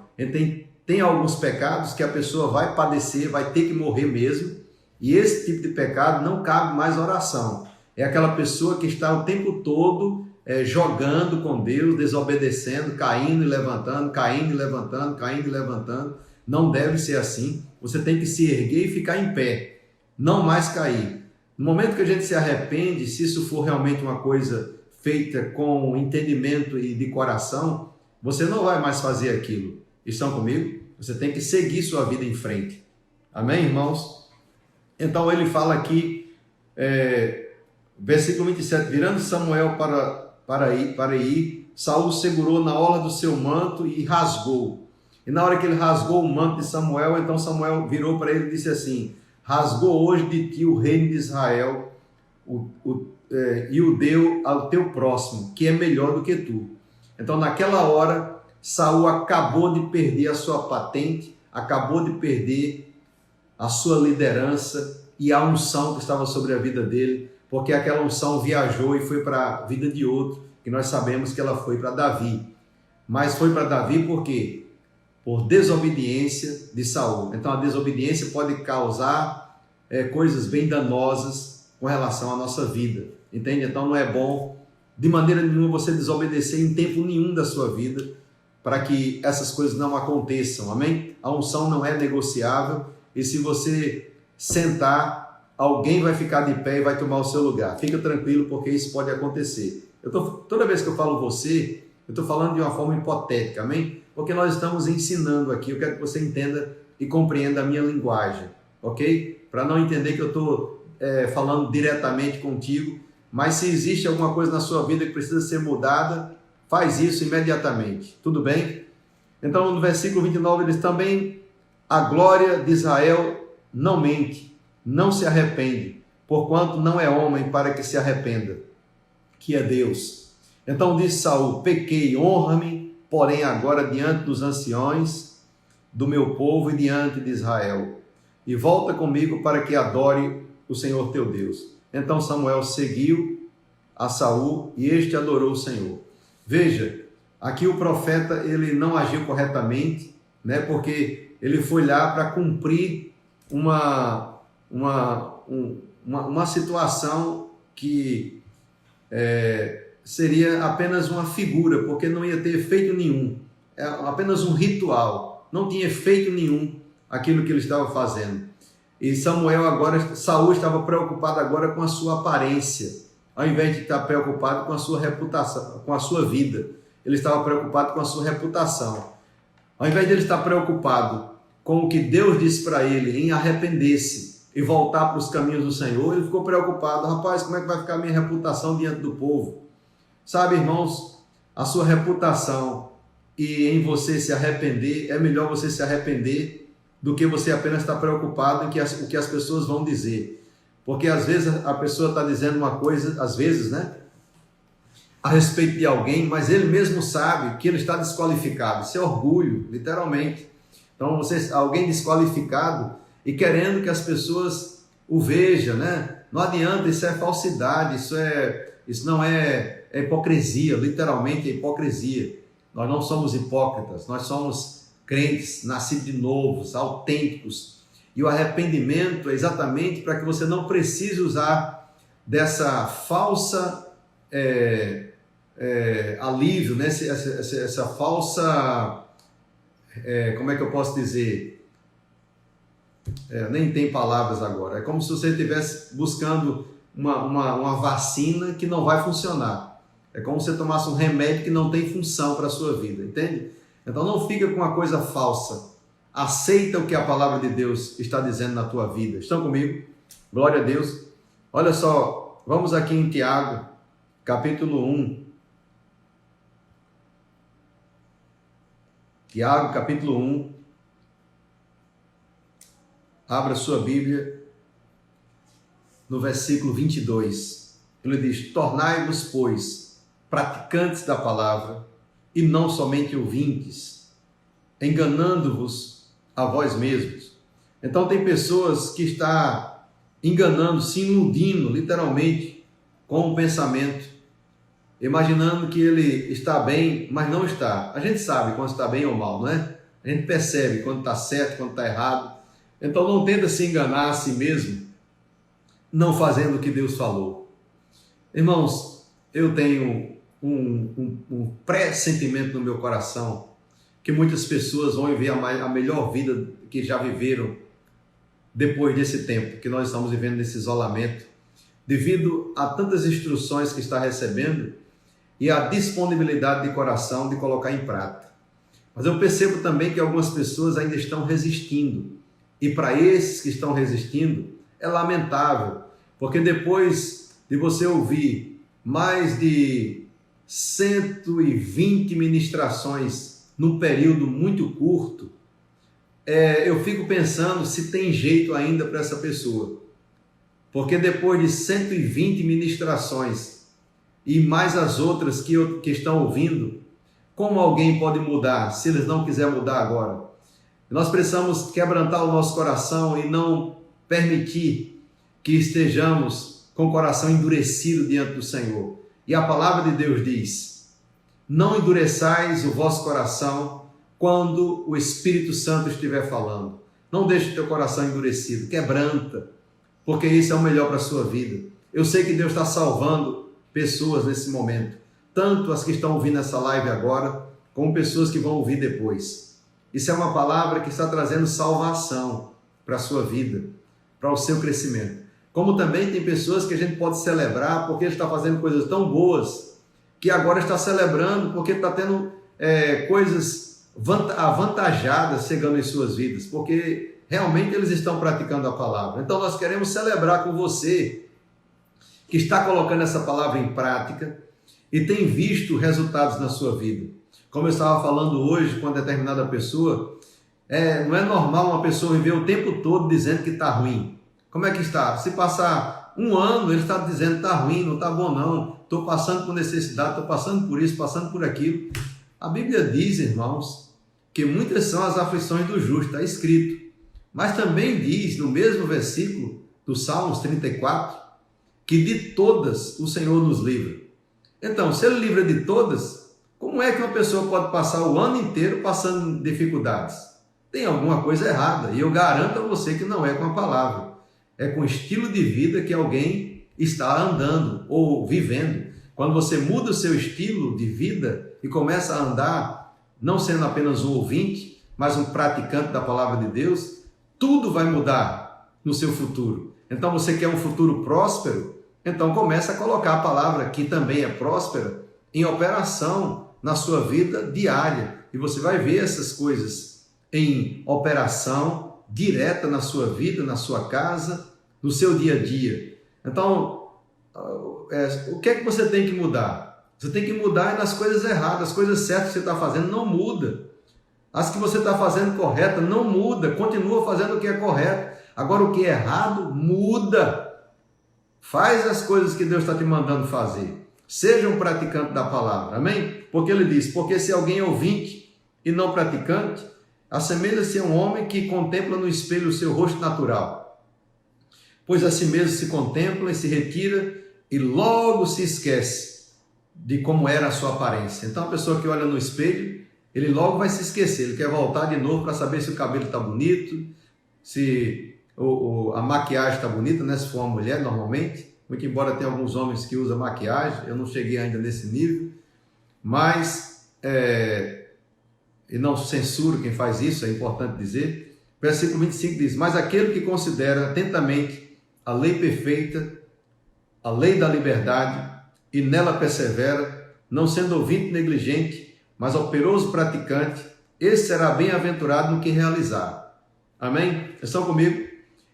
Speaker 1: Tem alguns pecados que a pessoa vai padecer, vai ter que morrer mesmo. E esse tipo de pecado não cabe mais oração. É aquela pessoa que está o tempo todo jogando com Deus, desobedecendo, caindo e levantando, caindo e levantando, caindo e levantando. Não deve ser assim. Você tem que se erguer e ficar em pé, não mais cair. No momento que a gente se arrepende, se isso for realmente uma coisa feita com entendimento e de coração, você não vai mais fazer aquilo. Estão comigo? Você tem que seguir sua vida em frente. Amém, irmãos? Então ele fala aqui, versículo 27, virando Samuel para ir, Saul segurou na orla do seu manto e rasgou. E na hora que ele rasgou o manto de Samuel, então Samuel virou para ele e disse assim: rasgou hoje de ti o reino de Israel e o deu ao teu próximo, que é melhor do que tu. Então naquela hora, Saul acabou de perder a sua patente, acabou de perder a sua liderança e a unção que estava sobre a vida dele, porque aquela unção viajou e foi para a vida de outro, que nós sabemos que ela foi para Davi. Mas foi para Davi por quê? Por desobediência de Saul. Então a desobediência pode causar coisas bem danosas com relação à nossa vida, entende? Então não é bom de maneira nenhuma você desobedecer em tempo nenhum da sua vida, para que essas coisas não aconteçam, amém? A unção não é negociável, e se você sentar, alguém vai ficar de pé e vai tomar o seu lugar. Fica tranquilo, porque isso pode acontecer. Toda vez que eu falo você, eu estou falando de uma forma hipotética, amém? Porque nós estamos ensinando aqui, eu quero que você entenda e compreenda a minha linguagem, ok? Para não entender que eu estou falando diretamente contigo, mas se existe alguma coisa na sua vida que precisa ser mudada, faz isso imediatamente, tudo bem? Então no versículo 29 ele diz também: a glória de Israel não mente, não se arrepende, porquanto não é homem para que se arrependa, que é Deus. Então disse Saul: pequei, honra-me, porém agora diante dos anciões do meu povo e diante de Israel, e volta comigo para que adore o Senhor teu Deus. Então Samuel seguiu a Saul e este adorou o Senhor. Veja, aqui o profeta ele não agiu corretamente, né? Porque ele foi lá para cumprir uma situação que seria apenas uma figura, porque não ia ter efeito nenhum, é apenas um ritual, não tinha efeito nenhum aquilo que ele estava fazendo. E Saul estava preocupado agora com a sua aparência, ao invés de estar preocupado com a sua reputação, com a sua vida. Ele estava preocupado com a sua reputação. Ao invés de ele estar preocupado com o que Deus disse para ele, em arrepender-se e voltar para os caminhos do Senhor, ele ficou preocupado: rapaz, como é que vai ficar a minha reputação diante do povo? Sabe, irmãos, a sua reputação e em você se arrepender, é melhor você se arrepender do que você apenas estar preocupado em o que as pessoas vão dizer. Porque às vezes a pessoa está dizendo uma coisa, às vezes, né, a respeito de alguém, mas ele mesmo sabe que ele está desqualificado. Isso é orgulho, literalmente. Então, alguém desqualificado e querendo que as pessoas o vejam, né? Não adianta, isso é falsidade, isso não é hipocrisia, literalmente é hipocrisia. Nós não somos hipócritas, nós somos crentes, nascidos de novos, autênticos. E o arrependimento é exatamente para que você não precise usar dessa falsa alívio, né? essa falsa, como é que eu posso dizer? Nem tem palavras agora. É como se você estivesse buscando uma vacina que não vai funcionar. É como se você tomasse um remédio que não tem função para a sua vida, entende? Então não fica com uma coisa falsa. Aceita o que a palavra de Deus está dizendo na tua vida. Estão comigo? Glória a Deus. Olha só, vamos aqui em Tiago, capítulo 1. Tiago, capítulo 1. Abra sua Bíblia no versículo 22. Ele diz: tornai-vos, pois, praticantes da palavra e não somente ouvintes, enganando-vos a vós mesmos, Então tem pessoas que estão enganando, se iludindo, literalmente, com o pensamento, imaginando que ele está bem, mas não está. A gente sabe quando está bem ou mal, não é? A gente percebe quando está certo, quando está errado. Então não tenta se enganar a si mesmo, não fazendo o que Deus falou. Irmãos, eu tenho um pressentimento no meu coração que muitas pessoas vão viver a melhor vida que já viveram depois desse tempo que nós estamos vivendo nesse isolamento, devido a tantas instruções que está recebendo e a disponibilidade de coração de colocar em prática. Mas eu percebo também que algumas pessoas ainda estão resistindo. E para esses que estão resistindo, é lamentável, porque depois de você ouvir mais de 120 ministrações num período muito curto, eu fico pensando se tem jeito ainda para essa pessoa. Porque depois de 120 ministrações e mais as outras que estão ouvindo, como alguém pode mudar se eles não quiserem mudar agora? Nós precisamos quebrantar o nosso coração e não permitir que estejamos com o coração endurecido diante do Senhor. E a palavra de Deus diz: não endureçais o vosso coração quando o Espírito Santo estiver falando. Não deixe o teu coração endurecido, quebranta, porque isso é o melhor para a sua vida. Eu sei que Deus está salvando pessoas nesse momento, tanto as que estão ouvindo essa live agora, como pessoas que vão ouvir depois. Isso é uma palavra que está trazendo salvação para a sua vida, para o seu crescimento. Como também tem pessoas que a gente pode celebrar porque ele está fazendo coisas tão boas, que agora está celebrando porque está tendo coisas avantajadas chegando em suas vidas, porque realmente eles estão praticando a palavra. Então nós queremos celebrar com você que está colocando essa palavra em prática e tem visto resultados na sua vida. Como eu estava falando hoje com determinada pessoa, não é normal uma pessoa viver o tempo todo dizendo que está ruim. Como é que está? Se passar um ano, ele está dizendo que está ruim, não está bom não, estou passando por necessidade, estou passando por isso, passando por aquilo. A Bíblia diz, irmãos, que muitas são as aflições do justo, está escrito. Mas também diz, no mesmo versículo do Salmos 34, que de todas o Senhor nos livra. Então, se Ele livra de todas, como é que uma pessoa pode passar o ano inteiro passando dificuldades? Tem alguma coisa errada, e eu garanto a você que não é com a palavra. É com o estilo de vida que alguém está andando ou vivendo. Quando você muda o seu estilo de vida e começa a andar, não sendo apenas um ouvinte, mas um praticante da palavra de Deus, tudo vai mudar no seu futuro. Então você quer um futuro próspero? Então começa a colocar a palavra, que também é próspera, em operação na sua vida diária. E você vai ver essas coisas em operação direta na sua vida, na sua casa, no seu dia a dia. Então, o que é que você tem que mudar? Você tem que mudar nas coisas erradas. As coisas certas que você está fazendo não muda. As que você está fazendo correta não muda. Continua fazendo o que é correto. Agora o que é errado, muda. Faz as coisas que Deus está te mandando fazer. Seja um praticante da palavra. Amém? Porque ele diz, porque se alguém é ouvinte e não praticante, assemelha-se a um homem que contempla no espelho o seu rosto natural. Pois a si mesmo se contempla e se retira e logo se esquece de como era a sua aparência. Então a pessoa que olha no espelho, ele logo vai se esquecer, ele quer voltar de novo para saber se o cabelo está bonito, se a maquiagem está bonita, né? Se for uma mulher normalmente, muito embora tenha alguns homens que usam maquiagem, eu não cheguei ainda nesse nível, mas e não censuro quem faz isso, é importante dizer. Versículo 25 diz, mas aquele que considera atentamente a lei perfeita, a lei da liberdade, e nela persevera, não sendo ouvinte negligente, mas operoso praticante, esse será bem-aventurado no que realizar. Amém? Estão comigo?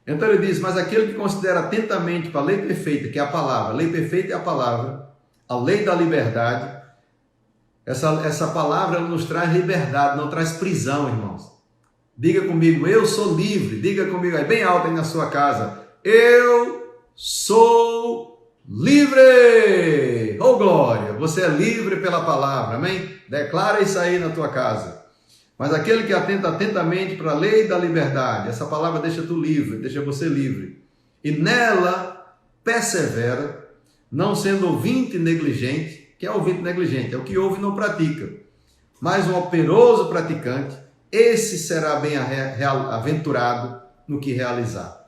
Speaker 1: Então ele diz, mas aquele que considera atentamente para a lei perfeita, que é a palavra, a lei perfeita é a palavra, a lei da liberdade, essa palavra ela nos traz liberdade, não traz prisão, irmãos. Diga comigo, eu sou livre. Diga comigo aí, bem alto aí na sua casa, eu sou livre! Oh glória! Você é livre pela palavra, amém? Declara isso aí na tua casa. Mas aquele que atenta atentamente para a lei da liberdade, essa palavra deixa tu livre, deixa você livre, e nela persevera, não sendo ouvinte negligente. Que é ouvinte negligente? É o que ouve e não pratica. Mas um operoso praticante, esse será bem-aventurado no que realizar.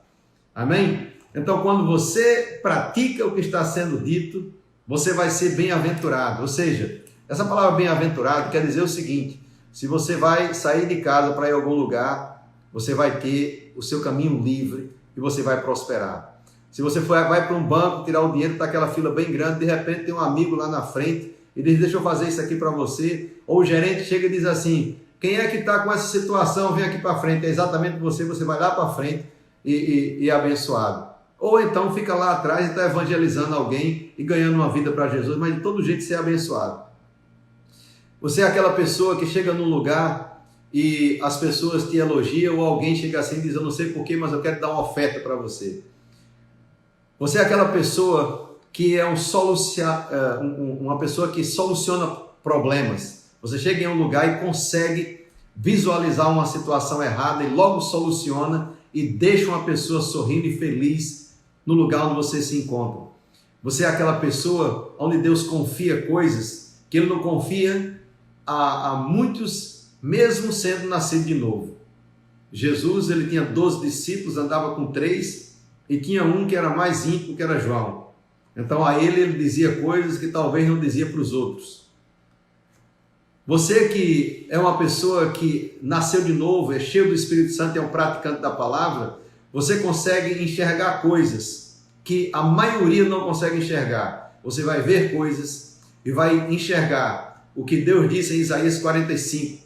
Speaker 1: Amém? Então, quando você pratica o que está sendo dito, você vai ser bem-aventurado. Ou seja, essa palavra bem-aventurado quer dizer o seguinte: se você vai sair de casa para ir a algum lugar, você vai ter o seu caminho livre e você vai prosperar. Se você vai para um banco tirar o dinheiro, está aquela fila bem grande, de repente tem um amigo lá na frente e diz: deixa eu fazer isso aqui para você. Ou o gerente chega e diz assim: quem é que está com essa situação, vem aqui para frente. É exatamente você vai lá para frente e é abençoado. Ou então fica lá atrás e está evangelizando alguém e ganhando uma vida para Jesus, mas de todo jeito você é abençoado. Você é aquela pessoa que chega num lugar e as pessoas te elogiam, ou alguém chega assim e diz: eu não sei porquê, mas eu quero dar uma oferta para você. Você é aquela pessoa que é uma pessoa que soluciona problemas. Você chega em um lugar e consegue visualizar uma situação errada e logo soluciona e deixa uma pessoa sorrindo e feliz no lugar onde você se encontra. Você é aquela pessoa onde Deus confia coisas que Ele não confia a muitos, mesmo sendo nascido de novo. Jesus, ele tinha 12 discípulos, andava com 3 e tinha um que era mais íntimo, que era João. Então a ele dizia coisas que talvez não dizia para os outros. Você que é uma pessoa que nasceu de novo, é cheio do Espírito Santo e é um praticante da palavra, você consegue enxergar coisas que a maioria não consegue enxergar. Você vai ver coisas e vai enxergar o que Deus disse em Isaías 45,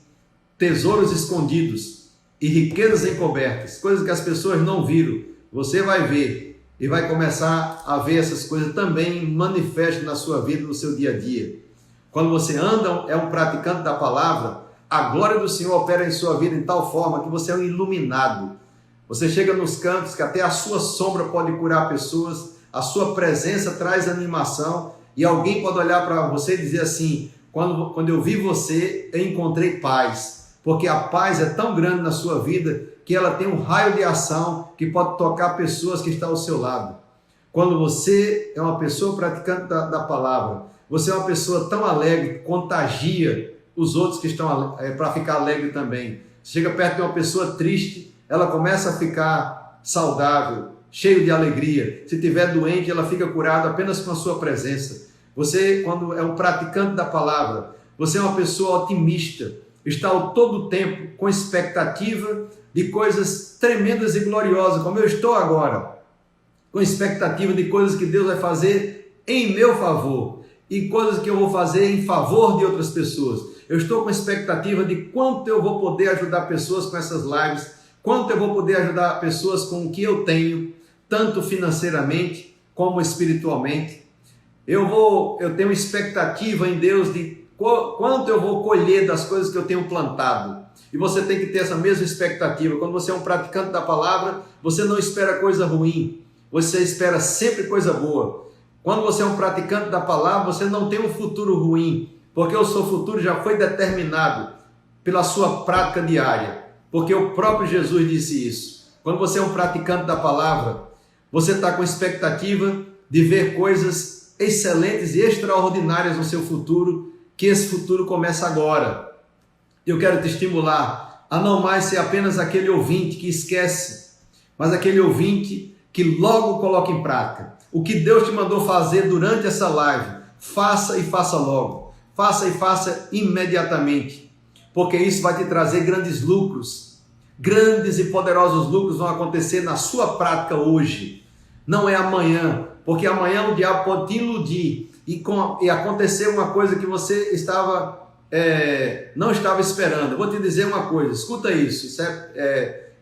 Speaker 1: tesouros escondidos e riquezas encobertas, coisas que as pessoas não viram. Você vai ver e vai começar a ver essas coisas também manifestas na sua vida, no seu dia a dia. Quando você anda, é um praticante da palavra, a glória do Senhor opera em sua vida em tal forma que você é um iluminado. Você chega nos cantos que até a sua sombra pode curar pessoas, a sua presença traz animação e alguém pode olhar para você e dizer assim: quando eu vi você, eu encontrei paz, porque a paz é tão grande na sua vida que ela tem um raio de ação que pode tocar pessoas que estão ao seu lado. Quando você é uma pessoa praticante da palavra, você é uma pessoa tão alegre que contagia os outros que estão para ficar alegre também. Você chega perto de uma pessoa triste, ela começa a ficar saudável, cheio de alegria. Se estiver doente, ela fica curada apenas com a sua presença. Você, quando é um praticante da palavra, você é uma pessoa otimista, está ao todo tempo com expectativa de coisas tremendas e gloriosas, como eu estou agora, com expectativa de coisas que Deus vai fazer em meu favor e coisas que eu vou fazer em favor de outras pessoas. Eu estou com expectativa de quanto eu vou poder ajudar pessoas com essas lives, quanto eu vou poder ajudar pessoas com o que eu tenho, tanto financeiramente como espiritualmente. Eu tenho expectativa em Deus de quanto eu vou colher das coisas que eu tenho plantado. E você tem que ter essa mesma expectativa. Quando você é um praticante da palavra, você não espera coisa ruim, você espera sempre coisa boa. Quando você é um praticante da palavra, você não tem um futuro ruim, porque o seu futuro já foi determinado pela sua prática diária, porque o próprio Jesus disse isso. Quando você é um praticante da palavra, você está com expectativa de ver coisas excelentes e extraordinárias no seu futuro, que esse futuro começa agora. Eu quero te estimular a não mais ser apenas aquele ouvinte que esquece, mas aquele ouvinte que logo coloca em prática. O que Deus te mandou fazer durante essa live, faça e faça logo. Faça e faça imediatamente, porque isso vai te trazer grandes lucros. Grandes e poderosos lucros vão acontecer na sua prática hoje. Não é amanhã, porque amanhã o diabo pode te iludir e acontecer uma coisa que você não estava esperando. Eu vou te dizer uma coisa, escuta isso.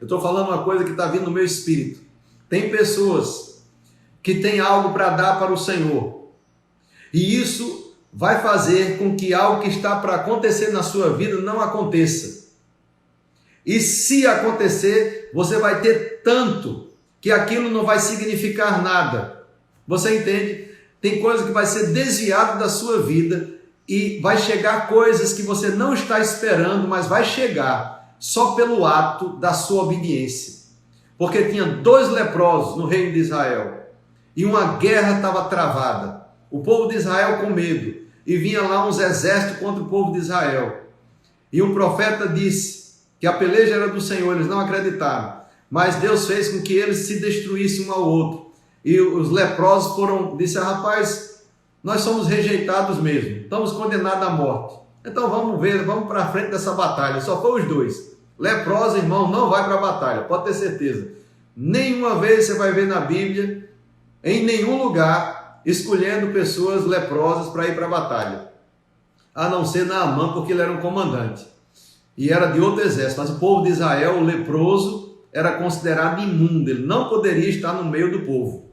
Speaker 1: Eu estou falando uma coisa que está vindo no meu espírito. Tem pessoas que têm algo para dar para o Senhor, e isso vai fazer com que algo que está para acontecer na sua vida não aconteça. E se acontecer, você vai ter tanto que aquilo não vai significar nada. Você entende? Tem coisa que vai ser desviada da sua vida e vai chegar coisas que você não está esperando, mas vai chegar só pelo ato da sua obediência. Porque tinha 2 leprosos no reino de Israel e uma guerra estava travada. O povo de Israel com medo e vinha lá uns exércitos contra o povo de Israel. E um profeta disse que a peleja era do Senhor, eles não acreditaram. Mas Deus fez com que eles se destruíssem um ao outro. E os leprosos disseram, rapaz, nós somos rejeitados mesmo, estamos condenados à morte. Então vamos para frente dessa batalha. Só foi os 2. Leproso, irmão, não vai para a batalha, pode ter certeza. Nenhuma vez você vai ver na Bíblia, em nenhum lugar, escolhendo pessoas leprosas para ir para a batalha. A não ser Naamã, porque ele era um comandante. E era de outro exército. Mas o povo de Israel, o leproso, era considerado imundo. Ele não poderia estar no meio do povo.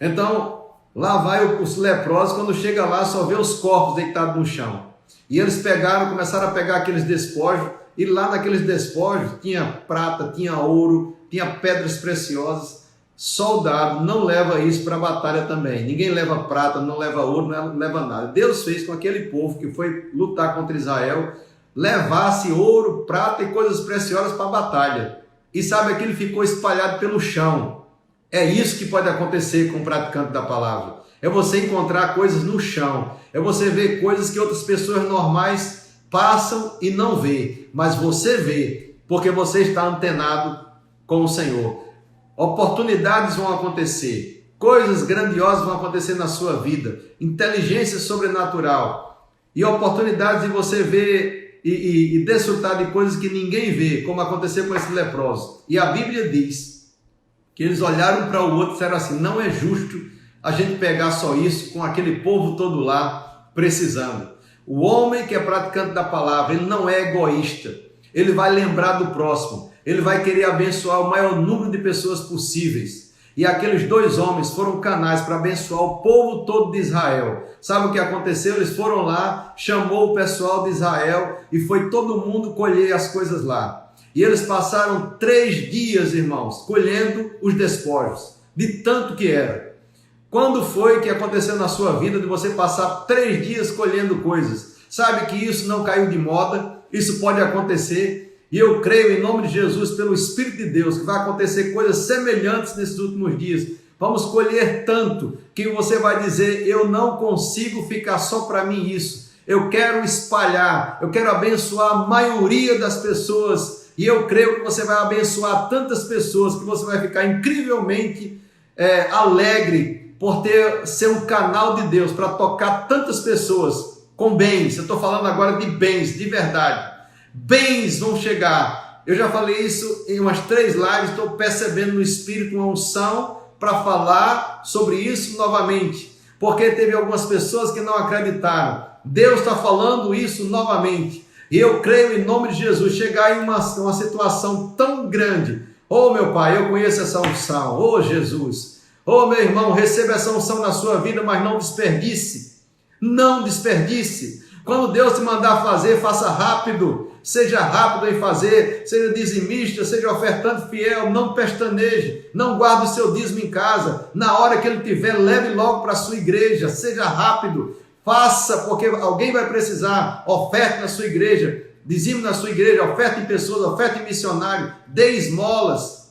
Speaker 1: Então, lá vai os leprosos, quando chega lá, só vê os corpos deitados no chão. E eles começaram a pegar aqueles despojos, e lá naqueles despojos tinha prata, tinha ouro, tinha pedras preciosas. Soldado não leva isso para a batalha também. Ninguém leva prata, não leva ouro, não leva nada. Deus fez com aquele povo que foi lutar contra Israel, levasse ouro, prata e coisas preciosas para a batalha. E sabe, aquilo ficou espalhado pelo chão. É isso que pode acontecer com o praticante da palavra. É você encontrar coisas no chão. É você ver coisas que outras pessoas normais passam e não vê. Mas você vê, porque você está antenado com o Senhor. Oportunidades vão acontecer. Coisas grandiosas vão acontecer na sua vida. Inteligência sobrenatural. E oportunidades de você ver e desfrutar de coisas que ninguém vê, como aconteceu com esse leproso. E a Bíblia diz que eles olharam para o outro e disseram assim, não é justo a gente pegar só isso com aquele povo todo lá precisando. O homem que é praticante da palavra, ele não é egoísta, ele vai lembrar do próximo, ele vai querer abençoar o maior número de pessoas possíveis. E aqueles 2 homens foram canais para abençoar o povo todo de Israel. Sabe o que aconteceu? Eles foram lá, chamou o pessoal de Israel e foi todo mundo colher as coisas lá. E eles passaram 3 dias, irmãos, colhendo os despojos, de tanto que era. Quando foi que aconteceu na sua vida de você passar 3 dias colhendo coisas? Sabe que isso não caiu de moda, isso pode acontecer. E eu creio em nome de Jesus, pelo Espírito de Deus, que vai acontecer coisas semelhantes nesses últimos dias. Vamos colher tanto que você vai dizer, eu não consigo ficar só para mim isso. Eu quero espalhar, eu quero abençoar a maioria das pessoas. E eu creio que você vai abençoar tantas pessoas que você vai ficar incrivelmente alegre por ser um canal de Deus para tocar tantas pessoas com bens. Eu estou falando agora de bens, de verdade. Bens vão chegar. Eu já falei isso em umas 3 lives, estou percebendo no Espírito uma unção para falar sobre isso novamente. Porque teve algumas pessoas que não acreditaram. Deus está falando isso novamente. E eu creio em nome de Jesus, chegar em uma situação tão grande. Oh meu Pai, eu conheço essa unção. Oh Jesus. Oh meu irmão, receba essa unção na sua vida, mas não desperdice. Não desperdice. Quando Deus te mandar fazer, faça rápido. Seja rápido em fazer, seja dizimista, seja ofertante fiel, não pestaneje, não guarde o seu dízimo em casa. Na hora que ele tiver, leve logo para a sua igreja, seja rápido. Faça, porque alguém vai precisar. Oferte na sua igreja, dizime na sua igreja, oferte em pessoas, oferte em missionário, dê esmolas,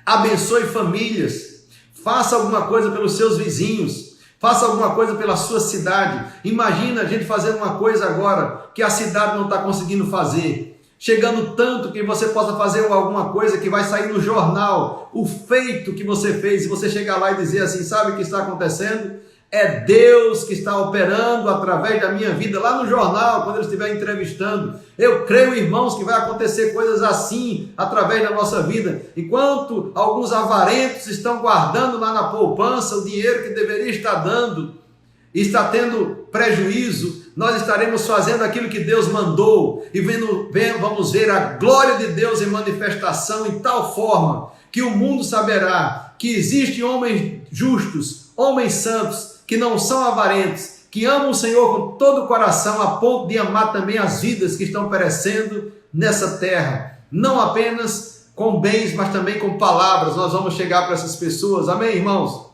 Speaker 1: abençoe famílias, faça alguma coisa pelos seus vizinhos, faça alguma coisa pela sua cidade. Imagina a gente fazendo uma coisa agora que a cidade não está conseguindo fazer, chegando tanto que você possa fazer alguma coisa que vai sair no jornal, o feito que você fez, e você chegar lá e dizer assim, sabe o que está acontecendo? É Deus que está operando através da minha vida, lá no jornal, quando ele estiver entrevistando. Eu creio, irmãos, que vai acontecer coisas assim, através da nossa vida. Enquanto alguns avarentos estão guardando lá na poupança o dinheiro que deveria estar dando, e está tendo prejuízo, nós estaremos fazendo aquilo que Deus mandou, e vamos ver a glória de Deus em manifestação, em tal forma, que o mundo saberá que existem homens justos, homens santos, que não são avarentos, que amam o Senhor com todo o coração, a ponto de amar também as vidas que estão perecendo nessa terra. Não apenas com bens, mas também com palavras. Nós vamos chegar para essas pessoas. Amém, irmãos?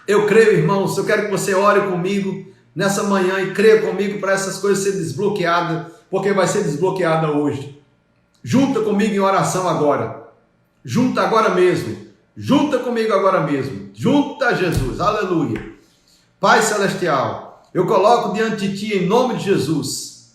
Speaker 1: Eu creio, irmãos, eu quero que você ore comigo nessa manhã e creia comigo para essas coisas serem desbloqueadas, porque vai ser desbloqueada hoje. Junta comigo em oração agora. Junta agora mesmo. Junta comigo agora mesmo. Junta, Jesus. Aleluia. Pai Celestial, eu coloco diante de Ti, em nome de Jesus,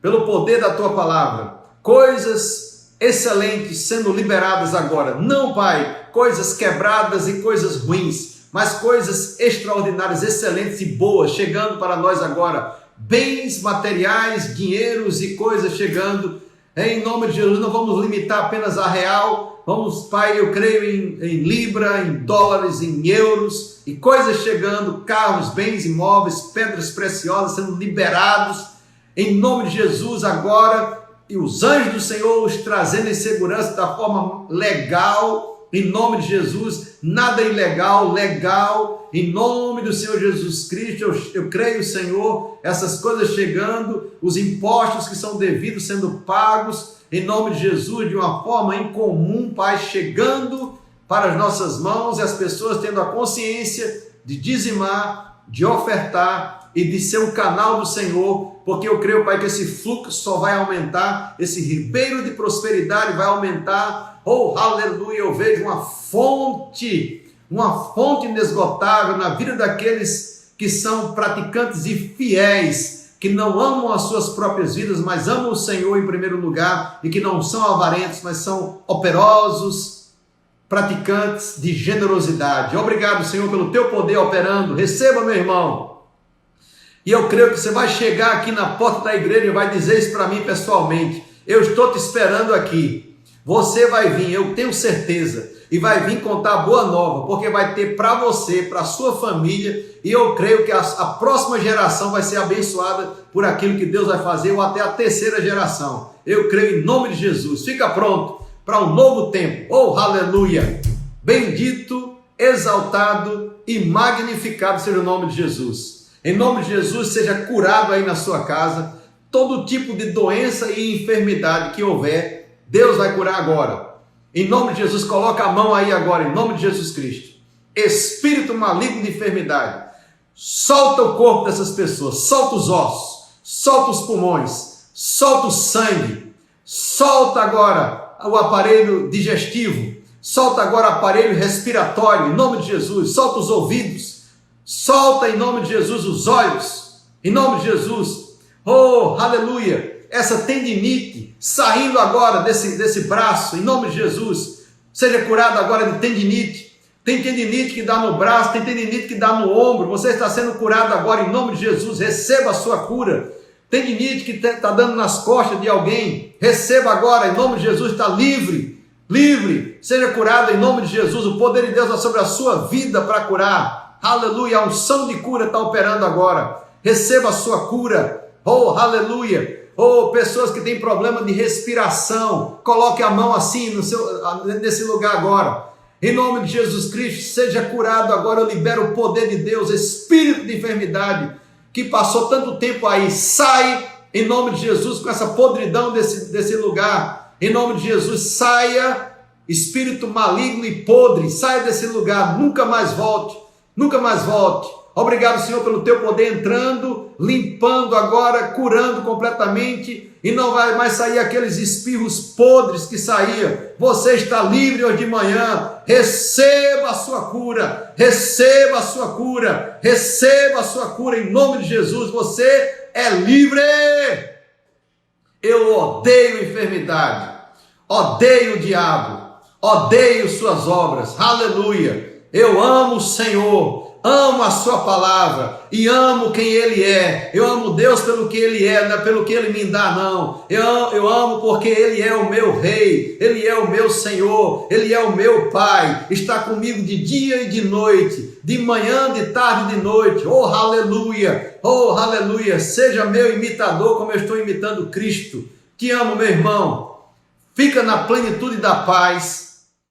Speaker 1: pelo poder da Tua palavra, coisas excelentes sendo liberadas agora. Não, Pai, coisas quebradas e coisas ruins, mas coisas extraordinárias, excelentes e boas chegando para nós agora. Bens materiais, dinheiros e coisas chegando. Em nome de Jesus, não vamos limitar apenas a real. Vamos, Pai, eu creio em libra, em dólares, em euros, e coisas chegando, carros, bens imóveis, pedras preciosas sendo liberados, em nome de Jesus agora, e os anjos do Senhor os trazendo em segurança da forma legal, em nome de Jesus, nada ilegal, legal, em nome do Senhor Jesus Cristo, eu creio, Senhor, essas coisas chegando, os impostos que são devidos sendo pagos, em nome de Jesus, de uma forma incomum, Pai, chegando para as nossas mãos e as pessoas tendo a consciência de dizimar, de ofertar e de ser um canal do Senhor, porque eu creio, Pai, que esse fluxo só vai aumentar, esse ribeiro de prosperidade vai aumentar. Oh, aleluia, eu vejo uma fonte inesgotável na vida daqueles que são praticantes e fiéis, que não amam as suas próprias vidas, mas amam o Senhor em primeiro lugar, e que não são avarentos, mas são operosos, praticantes de generosidade. Obrigado, Senhor, pelo Teu poder operando. Receba, meu irmão. E eu creio que você vai chegar aqui na porta da igreja e vai dizer isso para mim pessoalmente. Eu estou te esperando aqui. Você vai vir, eu tenho certeza, e vai vir contar a boa nova, porque vai ter para você, para a sua família, e eu creio que a próxima geração vai ser abençoada por aquilo que Deus vai fazer, ou até a terceira geração. Eu creio em nome de Jesus. Fica pronto para um novo tempo. Oh, aleluia! Bendito, exaltado e magnificado seja o nome de Jesus. Em nome de Jesus, seja curado aí na sua casa, todo tipo de doença e enfermidade que houver, Deus vai curar agora. Em nome de Jesus, coloca a mão aí agora, em nome de Jesus Cristo. Espírito maligno de enfermidade, solta o corpo dessas pessoas, solta os ossos, solta os pulmões, solta o sangue, solta agora o aparelho digestivo, solta agora o aparelho respiratório, em nome de Jesus, solta os ouvidos, solta em nome de Jesus os olhos, em nome de Jesus. Oh, aleluia! Essa tendinite saindo agora desse braço, em nome de Jesus, seja curado agora de tendinite. Tem tendinite que dá no braço, tem tendinite que dá no ombro, você está sendo curado agora em nome de Jesus, receba a sua cura. Tendinite que está dando nas costas de alguém, receba agora em nome de Jesus, está livre, seja curado em nome de Jesus, o poder de Deus é sobre a sua vida para curar. Aleluia, a unção de cura está operando agora, receba a sua cura. Oh, aleluia. Ou pessoas que têm problema de respiração, coloque a mão assim nesse lugar agora. Em nome de Jesus Cristo, seja curado agora. Eu libero o poder de Deus, espírito de enfermidade que passou tanto tempo aí, sai em nome de Jesus com essa podridão desse lugar. Em nome de Jesus, saia, espírito maligno e podre, saia desse lugar, nunca mais volte, nunca mais volte. Obrigado, Senhor, pelo Teu poder entrando, limpando agora, curando completamente, e não vai mais sair aqueles espirros podres que saía. Você está livre hoje de manhã. Receba a sua cura, receba a sua cura, receba a sua cura em nome de Jesus. Você é livre. Eu odeio enfermidade, odeio o diabo, odeio suas obras. Aleluia. Eu amo o Senhor, amo a sua palavra e amo quem Ele é. Eu amo Deus pelo que Ele é, não é pelo que Ele me dá, não. Eu amo porque Ele é o meu Rei, Ele é o meu Senhor, Ele é o meu Pai. Está comigo de dia e de noite, de manhã, de tarde e de noite. Oh, aleluia! Oh, aleluia! Seja meu imitador como eu estou imitando Cristo. Te amo, meu irmão. Fica na plenitude da paz.